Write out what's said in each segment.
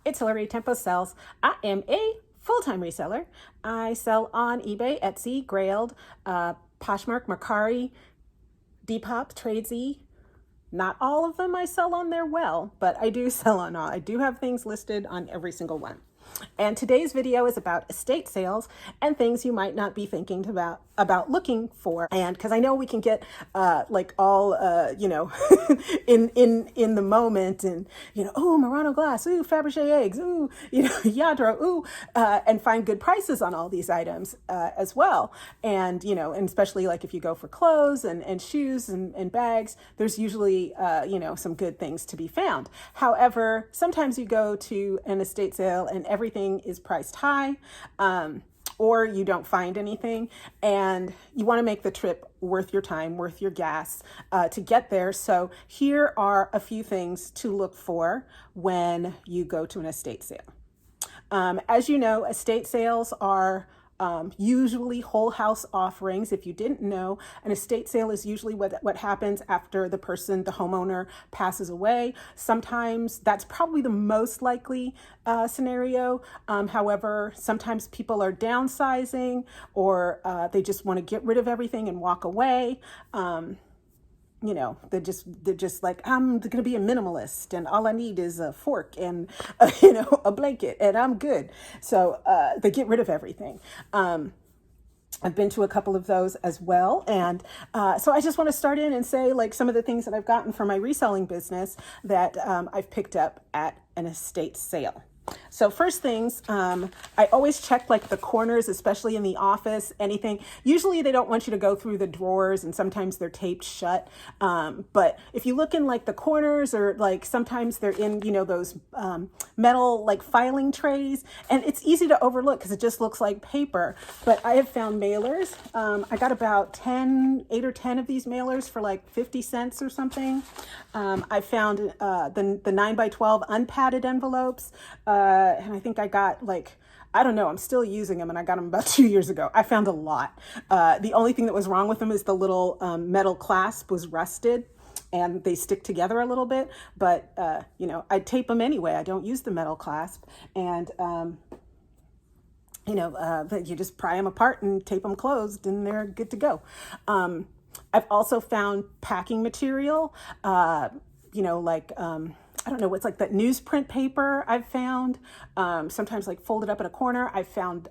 It's Hillary Tempo Sells. I am a full-time reseller. I sell on eBay, Etsy, Grailed, Poshmark, Mercari, Depop, Tradesy. Not all of them I sell on there well, but I do sell on all. I do have things listed on every single one. And today's video is about estate sales and things you might not be thinking about looking for. And because I know we can get like all in the moment, and oh, Murano glass, ooh, Fabergé eggs, ooh, Yadro, ooh, and find good prices on all these items as well. And and especially like if you go for clothes and shoes and bags, there's usually some good things to be found. However, sometimes you go to an estate sale and everything is priced high, or you don't find anything, and you want to make the trip worth your time, worth your gas to get there. So here are a few things to look for when you go to an estate sale. As you know, estate sales are usually whole house offerings. If you didn't know, an estate sale is usually what happens after the homeowner passes away. Sometimes that's probably the most likely scenario. However, sometimes people are downsizing, or they just want to get rid of everything and walk away. They're just like, I'm going to be a minimalist and all I need is a fork and, a blanket and I'm good. So they get rid of everything. I've been to a couple of those as well. And so I just want to start in and say like some of the things that I've gotten for my reselling business that I've picked up at an estate sale. So first things, I always check like the corners, especially in the office, anything. Usually they don't want you to go through the drawers and sometimes they're taped shut. But if you look in like the corners, or like sometimes they're in, those metal like filing trays, and it's easy to overlook because it just looks like paper. But I have found mailers. I got about 8 or 10 of these mailers for like 50 cents or something. I found the 9x12 unpadded envelopes. And I think I got like, I don't know, I'm still using them, and I got them about 2 years ago. I found a lot. The only thing that was wrong with them is the little metal clasp was rusted and they stick together a little bit, but I tape them anyway. I don't use the metal clasp, and you just pry them apart and tape them closed and they're good to go. I've also found packing material, I don't know, what's like that newsprint paper I've found, sometimes like folded up in a corner. I've found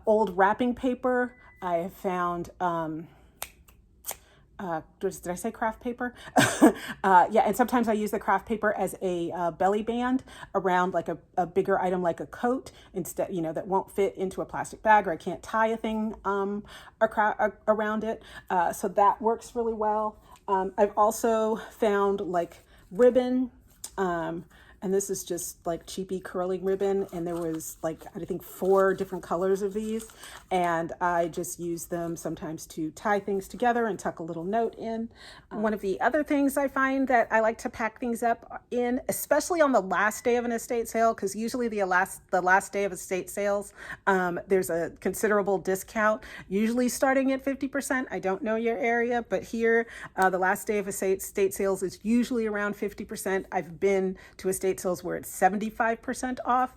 old wrapping paper. I have found, did I say craft paper? Yeah, and sometimes I use the craft paper as a belly band around like a bigger item like a coat, instead, that won't fit into a plastic bag, or I can't tie a thing around it. So that works really well. I've also found like ribbon, and this is just like cheapy curling ribbon, and there was like I think 4 different colors of these, and I just use them sometimes to tie things together and tuck a little note in. One of the other things I find that I like to pack things up in, especially on the last day of an estate sale, because usually the last day of estate sales, there's a considerable discount, usually starting at 50%. I don't know your area, but here the last day of estate sales is usually around 50%. I've been to estate sales where it's 75% off.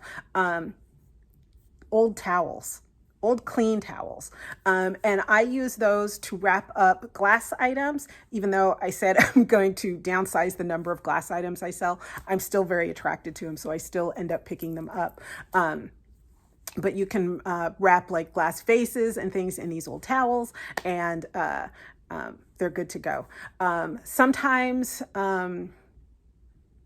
Old towels, old clean towels. And I use those to wrap up glass items. Even though I said I'm going to downsize the number of glass items I sell, I'm still very attracted to them. So I still end up picking them up. But you can wrap like glass vases and things in these old towels, and they're good to go. Sometimes,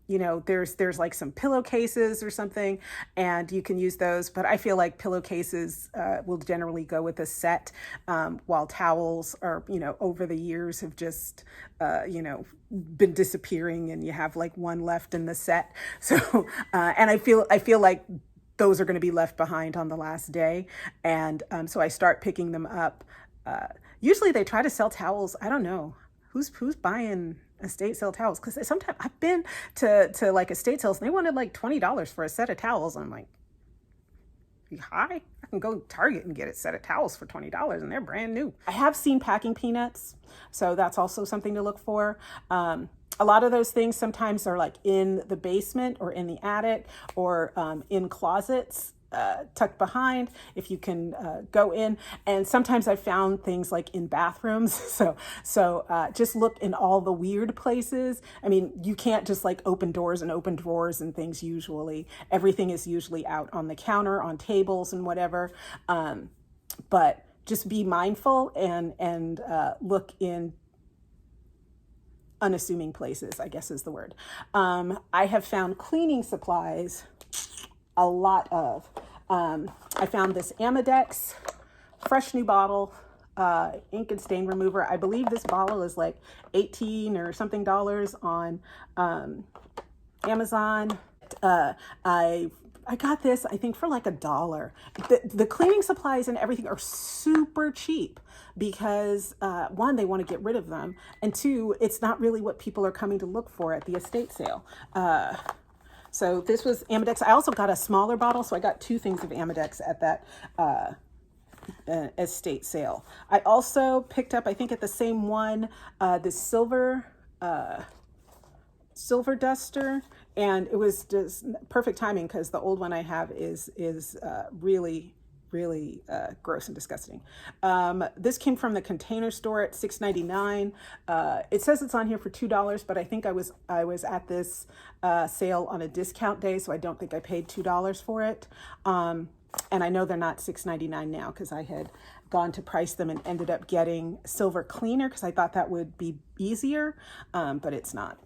there's like some pillowcases or something, and you can use those, but I feel like pillowcases will generally go with a set, while towels are, over the years have just, been disappearing, and you have like one left in the set. So, and I feel like those are going to be left behind on the last day. And so I start picking them up. Usually they try to sell towels. I don't know who's buying estate sale towels, because sometimes I've been to like estate sales and they wanted like $20 for a set of towels. I'm like, hi, I can go to Target and get a set of towels for $20 and they're brand new. I have seen packing peanuts, so that's also something to look for. A lot of those things sometimes are like in the basement or in the attic or in closets tucked behind if you can go in. And sometimes I found things like in bathrooms. So just look in all the weird places. I mean, you can't just like open doors and open drawers and things usually. Everything is usually out on the counter, on tables and whatever. But just be mindful and look in unassuming places, I guess is the word. I have found cleaning supplies, a lot of. I found this Amedex fresh new bottle, ink and stain remover. I believe this bottle is like 18 or something dollars on Amazon. I got this, I think, for like $1. The cleaning supplies and everything are super cheap because one, they want to get rid of them, and two, it's not really what people are coming to look for at the estate sale. So this was Amedex. I also got a smaller bottle, so I got 2 things of Amedex at that estate sale. I also picked up, I think at the same one, this silver duster, and it was just perfect timing because the old one I have is really gross and disgusting. This came from the Container Store at $6.99. It says it's on here for $2, but I think I was at this sale on a discount day, so I don't think I paid $2 for it. And I know they're not $6.99 now because I had gone to price them and ended up getting silver cleaner because I thought that would be easier, but it's not.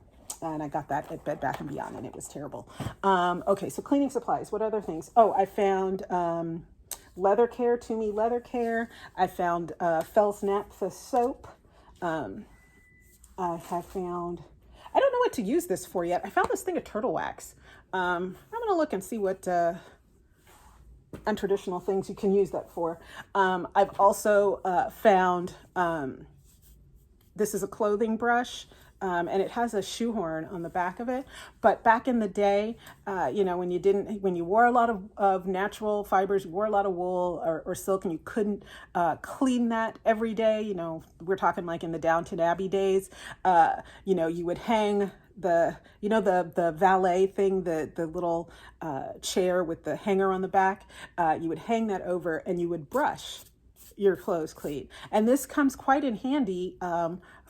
And I got that at Bed Bath & Beyond, and it was terrible. Okay, so cleaning supplies. What other things? Oh, I found leather care, Toomey leather care. I found Fel's Naphtha soap. I have found, I don't know what to use this for yet. I found this thing of turtle wax. I'm going to look and see what untraditional things you can use that for. I've also found, this is a clothing brush. And it has a shoehorn on the back of it. But back in the day, you know, when you wore a lot of natural fibers, you wore a lot of wool or silk, and you couldn't clean that every day, you know, we're talking like in the Downton Abbey days, you know, you would hang the valet thing, the little chair with the hanger on the back, you would hang that over and you would brush your clothes clean. And this comes quite in handy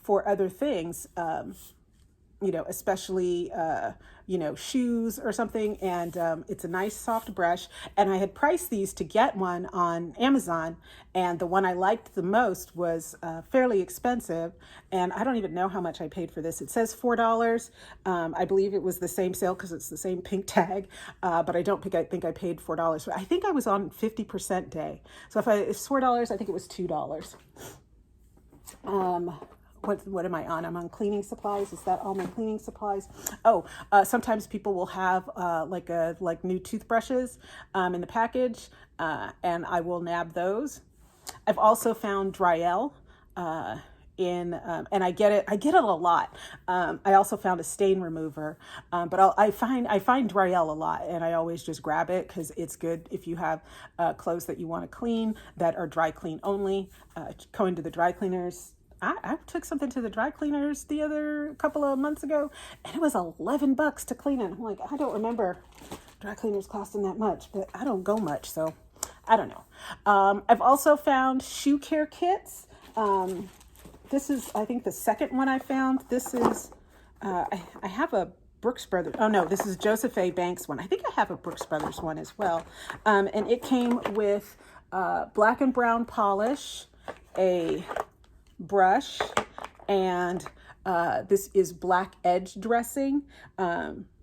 for other things, you know, especially, you know, shoes or something. And it's a nice soft brush. And I had priced these to get one on Amazon. And the one I liked the most was fairly expensive. And I don't even know how much I paid for this. It says $4. I believe it was the same sale because it's the same pink tag. But I think I paid $4. I think I was on 50% day. So if it's $4, I think it was $2. What am I on? I'm on cleaning supplies. Is that all my cleaning supplies? Oh, sometimes people will have like new toothbrushes in the package, and I will nab those. I've also found Dryel and I get it a lot. I also found a stain remover, but I find Dryel a lot, and I always just grab it because it's good if you have clothes that you want to clean that are dry clean only. Going to the dry cleaners. I took something to the dry cleaners the other couple of months ago, and it was $11 to clean it. I'm like, I don't remember dry cleaners costing that much, but I don't go much, so I don't know. I've also found shoe care kits. This is, I think, the second one I found. This is, I have a Brooks Brothers. Oh no, this is Joseph A. Banks one. I think I have a Brooks Brothers one as well. And it came with black and brown polish, a brush, and this is black edge dressing,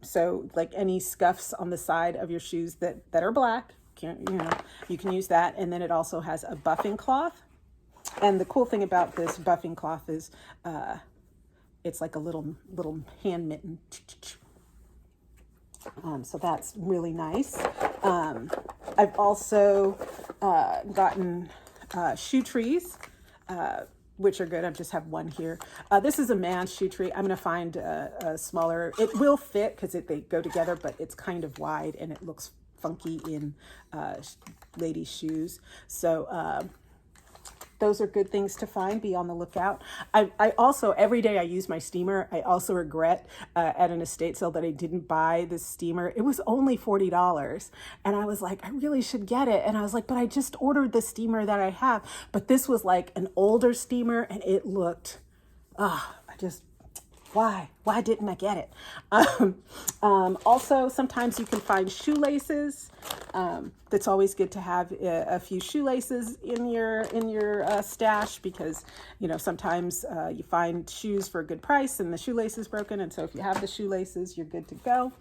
so like any scuffs on the side of your shoes that are black, you can use that. And then it also has a buffing cloth, and the cool thing about this buffing cloth is it's like a little hand mitten, so that's really nice. I've also gotten shoe trees, which are good. I just have one here. This is a man's shoe tree. I'm going to find a smaller. It will fit because they go together, but it's kind of wide and it looks funky in ladies' shoes. So those are good things to find. Be on the lookout. I also, every day I use my steamer. I also regret at an estate sale that I didn't buy this steamer. It was only $40. And I was like, I really should get it. And I was like, but I just ordered the steamer that I have. But this was like an older steamer and it looked, why didn't I get it? Also, sometimes you can find shoelaces. That's always good to have a few shoelaces in your stash, because sometimes you find shoes for a good price and the shoelace is broken, and so if you have the shoelaces, you're good to go.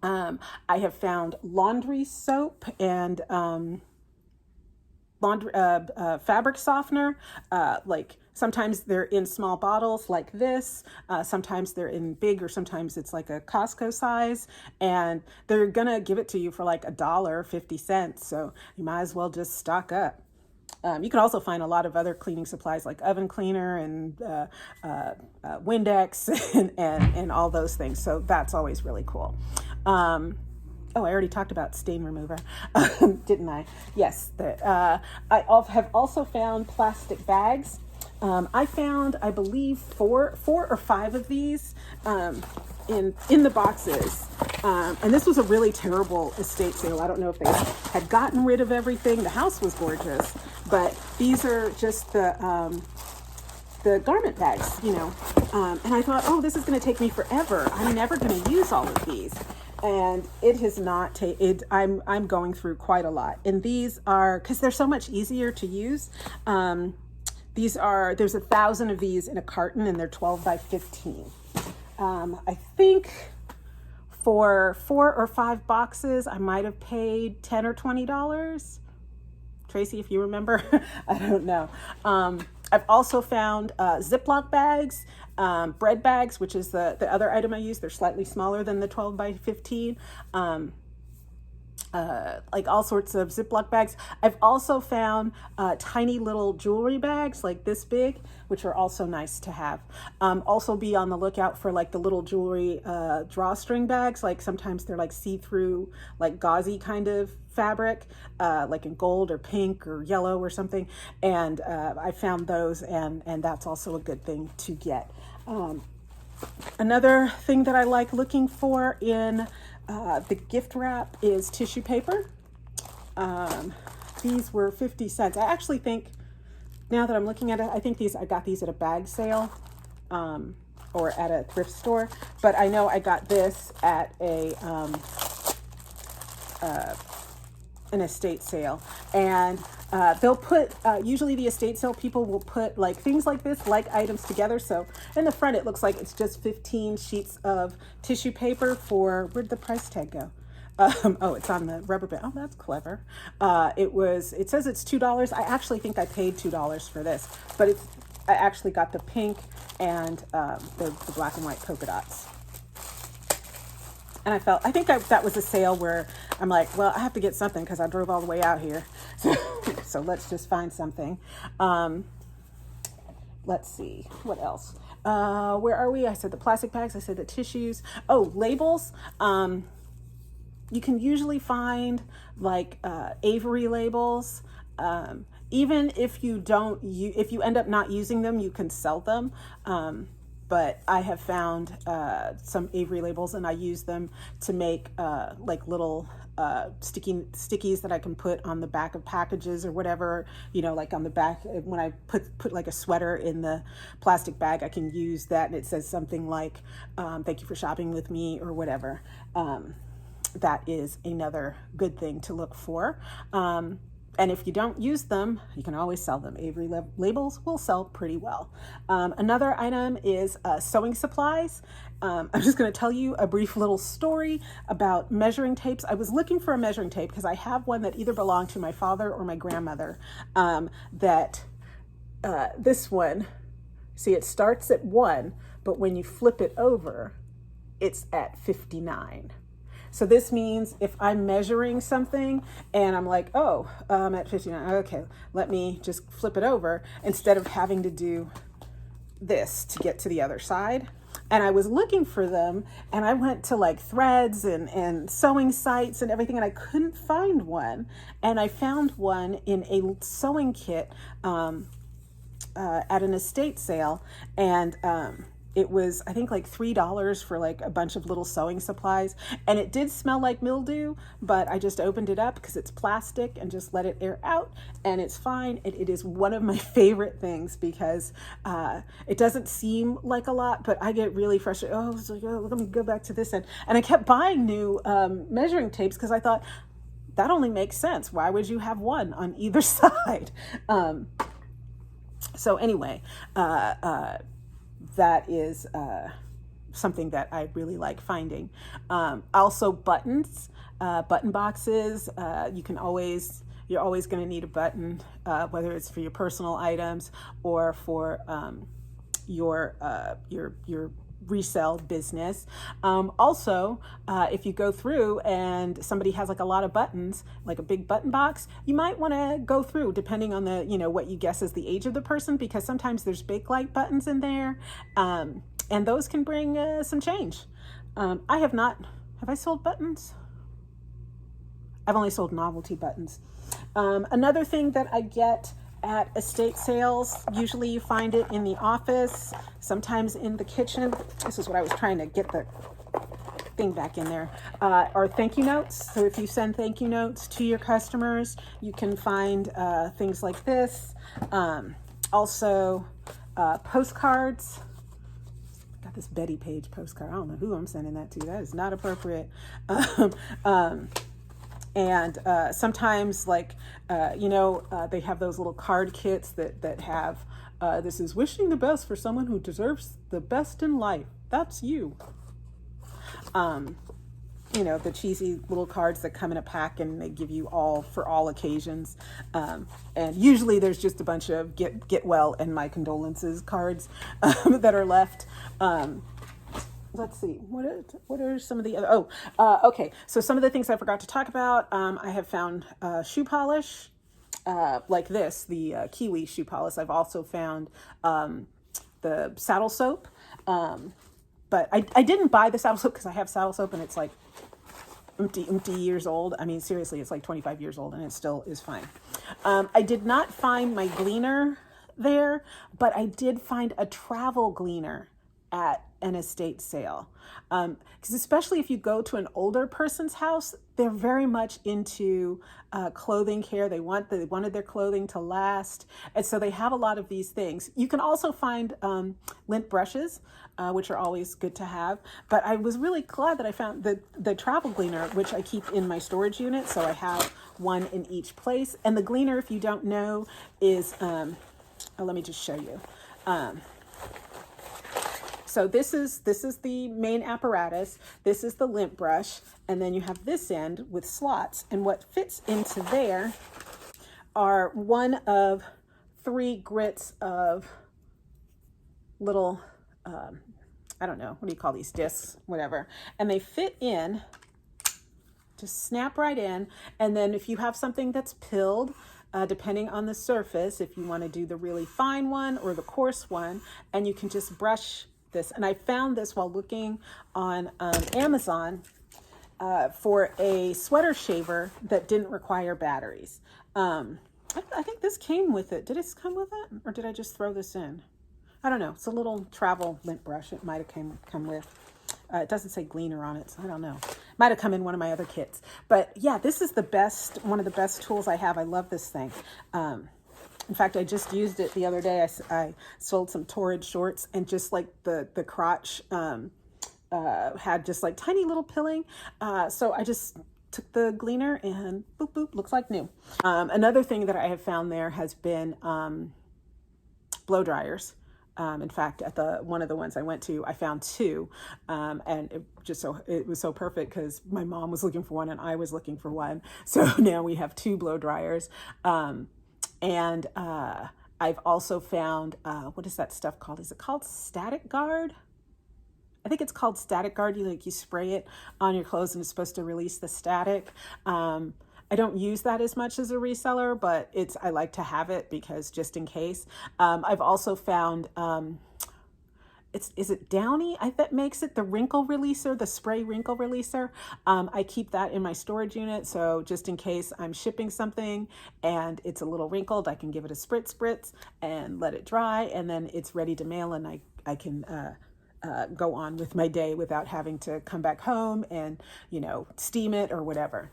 I have found laundry soap and fabric softener. Like sometimes they're in small bottles like this. Sometimes they're in big, or sometimes it's like a Costco size, and they're gonna give it to you for like $1.50. So you might as well just stock up. You can also find a lot of other cleaning supplies like oven cleaner and Windex and all those things. So that's always really cool. Oh, I already talked about stain remover, didn't I? Yes. I have also found plastic bags. I found, I believe, four or five of these in the boxes. And this was a really terrible estate sale. I don't know if they had gotten rid of everything. The house was gorgeous, but these are just the garment bags, and I thought, oh, this is going to take me forever. I'm never going to use all of these. And it has not I'm going through quite a lot. And these are, because they're so much easier to use. There's 1,000 of these in a carton, and they're 12 by 15. I think for 4 or 5 boxes, I might have paid $10 or $20. Tracy, if you remember, I don't know. I've also found Ziploc bags, bread bags, which is the other item I use. They're slightly smaller than the 12 by 15. Like all sorts of Ziploc bags. I've also found tiny little jewelry bags like this big, which are also nice to have. Also be on the lookout for like the little jewelry drawstring bags. Like sometimes they're like see-through, like gauzy kind of fabric, like in gold or pink or yellow or something. And I found those, and that's also a good thing to get. Another thing that I like looking for in the gift wrap is tissue paper. These were 50 cents. I actually think, now that I'm looking at it, I think I got these at a bag sale, or at a thrift store, but I know I got this at an estate sale, and they'll put, usually the estate sale people will put like things like this, like items together. So in the front, it looks like it's just 15 sheets of tissue paper for, where'd the price tag go? Oh, it's on the rubber band. Oh, that's clever. It says it's $2. I actually think I paid $2 for this, but I actually got the pink and the black and white polka dots. And I think that was a sale where I'm like, well, I have to get something because I drove all the way out here. So let's just find something. Let's see, what else? Where are we? I said the plastic bags. I said the tissues. Oh, labels. You can usually find like Avery labels. Even if you end up not using them, you can sell them. But I have found some Avery labels, and I use them to make like little stickies that I can put on the back of packages or whatever, like on the back, when I put like a sweater in the plastic bag, I can use that, and it says something like, thank you for shopping with me, or whatever. That is another good thing to look for. And if you don't use them, you can always sell them. Avery labels will sell pretty well. Another item is sewing supplies. I'm just going to tell you a brief little story about measuring tapes. I was looking for a measuring tape because I have one that either belonged to my father or my grandmother. This one, see, it starts at 1, but when you flip it over, it's at 59. So this means if I'm measuring something and I'm like, oh, I'm at 59. Okay, let me just flip it over instead of having to do this to get to the other side. And I was looking for them, and I went to like Threads and sewing sites and everything, and I couldn't find one. And I found one in a sewing kit at an estate sale, and it was, I think, like $3 for like a bunch of little sewing supplies. And it did smell like mildew, but I just opened it up because it's plastic and just let it air out, and it's fine. It is one of my favorite things because it doesn't seem like a lot, but I get really frustrated. Oh, I was like, oh, let me go back to this end. And I kept buying new measuring tapes because I thought that only makes sense. Why would you have one on either side? So anyway, that is something that I really like finding. Also buttons, button boxes. You're always going to need a button, whether it's for your personal items or for your resale business. Also, if you go through and somebody has like a lot of buttons, like a big button box, you might want to go through, depending on the, what you guess is the age of the person, because sometimes there's big light buttons in there, and those can bring some change. Have I sold buttons? I've only sold novelty buttons. Another thing that I get at estate sales, usually you find it in the office, sometimes in the kitchen. This is what I was trying to get the thing back in there, are thank you notes. So if you send thank you notes to your customers, you can find things like this. Also, postcards. Got this Betty Page postcard. I don't know who I'm sending that to. That is not appropriate. And sometimes, like, they have those little card kits that have, this is wishing the best for someone who deserves the best in life. That's you. The cheesy little cards that come in a pack and they give you all for all occasions. And usually there's just a bunch of get well and my condolences cards that are left. Let's see, what are some of the other, okay. So some of the things I forgot to talk about, I have found shoe polish, like this, the Kiwi shoe polish. I've also found the saddle soap, but I didn't buy the saddle soap because I have saddle soap and it's like empty years old. I mean, seriously, it's like 25 years old and it still is fine. I did not find my gleaner there, but I did find a travel gleaner at an estate sale, because especially if you go to an older person's house, they're very much into clothing care. They wanted their clothing to last, and so they have a lot of these things. You can also find lint brushes, which are always good to have. But I was really glad that I found the travel gleaner, which I keep in my storage unit, so I have one in each place. And the gleaner, if you don't know, is let me just show you. So this is the main apparatus. This is the lint brush. And then you have this end with slots. And what fits into there are one of 3 grits of little, I don't know, what do you call these, discs, whatever. And they fit in, just snap right in. And then if you have something that's pilled, depending on the surface, if you want to do the really fine one or the coarse one, and you can just brush this. And I found this while looking on Amazon for a sweater shaver that didn't require batteries. I think this came with it. Did it come with it, or did I just throw this in? I don't know. It's a little travel lint brush. It might have come with. It doesn't say gleaner on it, so I don't know. Might have come in one of my other kits. But yeah, this is one of the best tools I have. I love this thing. In fact, I just used it the other day. I sold some Torrid shorts, and just like the crotch had just like tiny little pilling. So I just took the gleaner and boop, boop, looks like new. Another thing that I have found there has been blow dryers. In fact, at one of the ones I went to, I found 2, and it was so perfect because my mom was looking for one and I was looking for one. So now we have 2 blow dryers. And I've also found, what is that stuff called? Is it called Static Guard? I think it's called Static Guard. You spray it on your clothes and it's supposed to release the static. I don't use that as much as a reseller, but I like to have it because just in case. I've also found is it Downy that makes it, the wrinkle releaser, the spray wrinkle releaser. I keep that in my storage unit, so just in case I'm shipping something and it's a little wrinkled, I can give it a spritz and let it dry, and then it's ready to mail, and I can go on with my day without having to come back home and, steam it or whatever.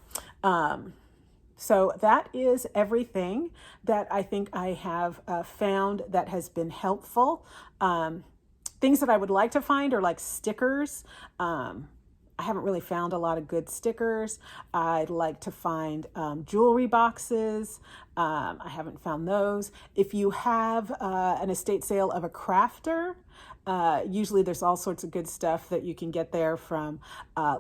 So that is everything that I think I have found that has been helpful. Things that I would like to find are like stickers. I haven't really found a lot of good stickers. I'd like to find jewelry boxes. I haven't found those. If you have an estate sale of a crafter, usually there's all sorts of good stuff that you can get there from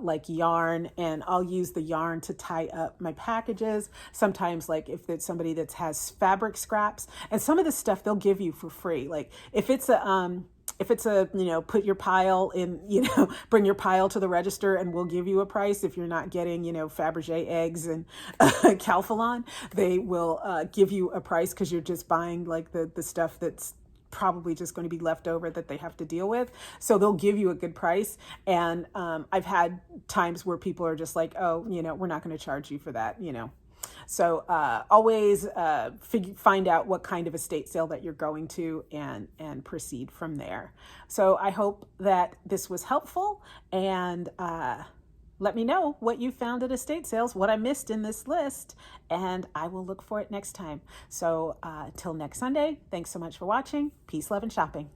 like yarn, and I'll use the yarn to tie up my packages. Sometimes, like if it's somebody that has fabric scraps, and some of the stuff they'll give you for free. Like if it's a put your pile in, bring your pile to the register and we'll give you a price. If you're not getting, Fabergé eggs and Calphalon, they will give you a price because you're just buying like the stuff that's probably just going to be left over that they have to deal with. So they'll give you a good price. And I've had times where people are just like, oh, we're not going to charge you for that, So always find out what kind of estate sale that you're going to and proceed from there. So I hope that this was helpful, and let me know what you found at estate sales, what I missed in this list, and I will look for it next time. So till next Sunday, thanks so much for watching. Peace, love, and shopping.